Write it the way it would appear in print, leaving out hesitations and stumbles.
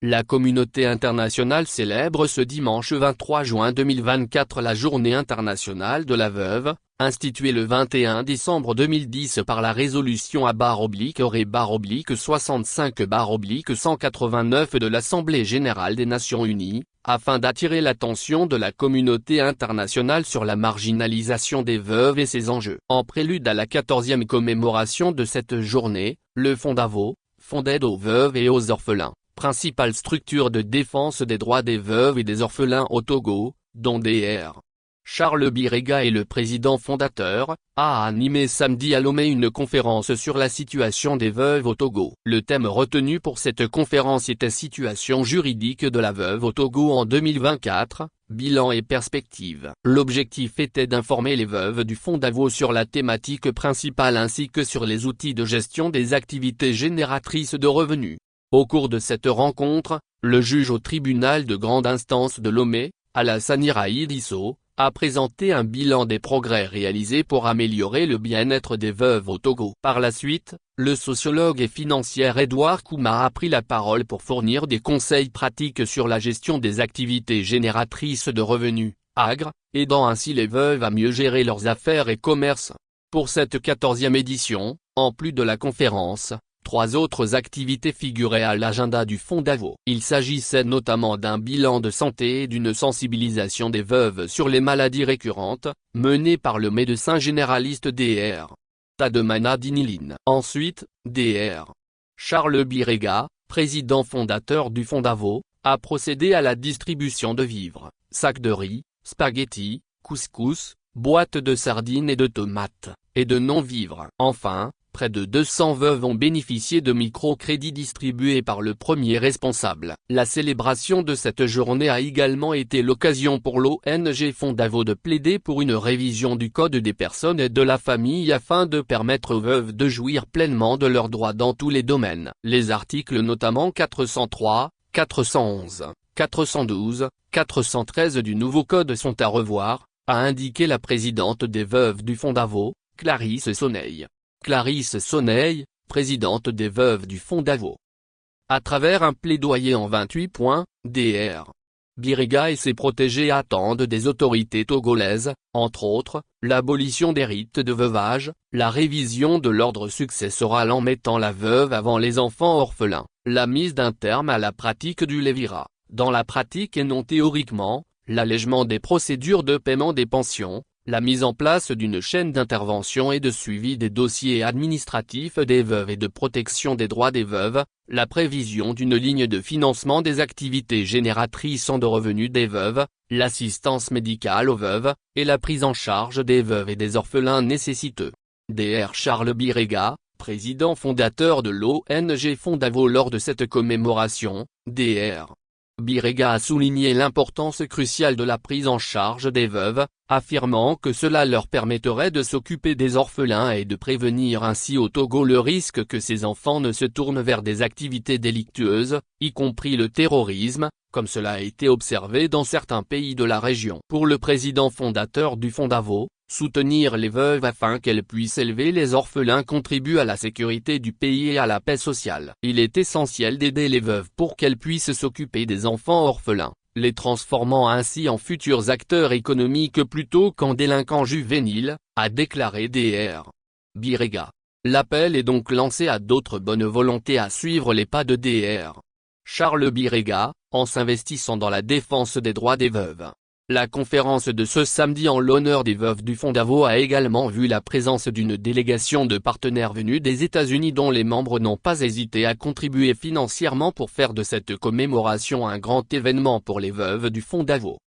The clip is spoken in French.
La communauté internationale célèbre ce dimanche 23 juin 2024 la Journée internationale de la veuve, instituée le 21 décembre 2010 par la résolution A/Ré/65/189 de l'Assemblée générale des Nations unies, afin d'attirer l'attention de la communauté internationale sur la marginalisation des veuves et ses enjeux. En prélude à la 14e commémoration de cette journée, le FONDAVO, Fonds d'aide aux veuves et aux orphelins, principale structure de défense des droits des veuves et des orphelins au Togo, dont Dr. Charles Birega est le président fondateur, a animé samedi à Lomé une conférence sur la situation des veuves au Togo. Le thème retenu pour cette conférence était Situation juridique de la veuve au Togo en 2024, bilan et perspectives. L'objectif était d'informer les veuves du FONDAVO sur la thématique principale ainsi que sur les outils de gestion des activités génératrices de revenus. Au cours de cette rencontre, le juge au tribunal de grande instance de Lomé, Alassane Iraï-Disso, a présenté un bilan des progrès réalisés pour améliorer le bien-être des veuves au Togo. Par la suite, le sociologue et financier Edouard Kouma a pris la parole pour fournir des conseils pratiques sur la gestion des activités génératrices de revenus, AGR, aidant ainsi les veuves à mieux gérer leurs affaires et commerces. Pour cette 14e édition, en plus de la conférence, 3 autres activités figuraient à l'agenda du FONDAVO. Il s'agissait notamment d'un bilan de santé et d'une sensibilisation des veuves sur les maladies récurrentes, menée par le médecin généraliste Dr. Tademana Diniline. Ensuite, Dr. Charles Birega, président fondateur du FONDAVO, a procédé à la distribution de vivres, sacs de riz, spaghettis, couscous, boîtes de sardines et de tomates, et de non-vivres. Enfin, près de 200 veuves ont bénéficié de microcrédits distribués par le premier responsable. La célébration de cette journée a également été l'occasion pour l'ONG FONDAVO de plaider pour une révision du Code des personnes et de la famille afin de permettre aux veuves de jouir pleinement de leurs droits dans tous les domaines. Les articles notamment 403, 411, 412, 413 du nouveau code sont à revoir, a indiqué la présidente des veuves du FONDAVO, Clarisse Soneille. Clarisse Soneille, présidente des veuves du FONDAVO. À travers un plaidoyer en 28 points, Dr. Birega et ses protégés attendent des autorités togolaises, entre autres, l'abolition des rites de veuvage, la révision de l'ordre successoral en mettant la veuve avant les enfants orphelins, la mise d'un terme à la pratique du lévirat, dans la pratique et non théoriquement, l'allègement des procédures de paiement des pensions, la mise en place d'une chaîne d'intervention et de suivi des dossiers administratifs des veuves et de protection des droits des veuves, la prévision d'une ligne de financement des activités génératrices de revenus des veuves, l'assistance médicale aux veuves, et la prise en charge des veuves et des orphelins nécessiteux. Dr Charles Birega, président fondateur de l'ONG FONDAVO lors de cette commémoration, Dr. Birega a souligné l'importance cruciale de la prise en charge des veuves, affirmant que cela leur permettrait de s'occuper des orphelins et de prévenir ainsi au Togo le risque que ces enfants ne se tournent vers des activités délictueuses, y compris le terrorisme, comme cela a été observé dans certains pays de la région. Pour le président fondateur du FONDAVO, soutenir les veuves afin qu'elles puissent élever les orphelins contribue à la sécurité du pays et à la paix sociale. Il est essentiel d'aider les veuves pour qu'elles puissent s'occuper des enfants orphelins, les transformant ainsi en futurs acteurs économiques plutôt qu'en délinquants juvéniles, a déclaré Dr. Birega. L'appel est donc lancé à d'autres bonnes volontés à suivre les pas de Dr. Charles Birega, en s'investissant dans la défense des droits des veuves. La conférence de ce samedi en l'honneur des veuves du FONDAVO a également vu la présence d'une délégation de partenaires venus des États-Unis dont les membres n'ont pas hésité à contribuer financièrement pour faire de cette commémoration un grand événement pour les veuves du FONDAVO.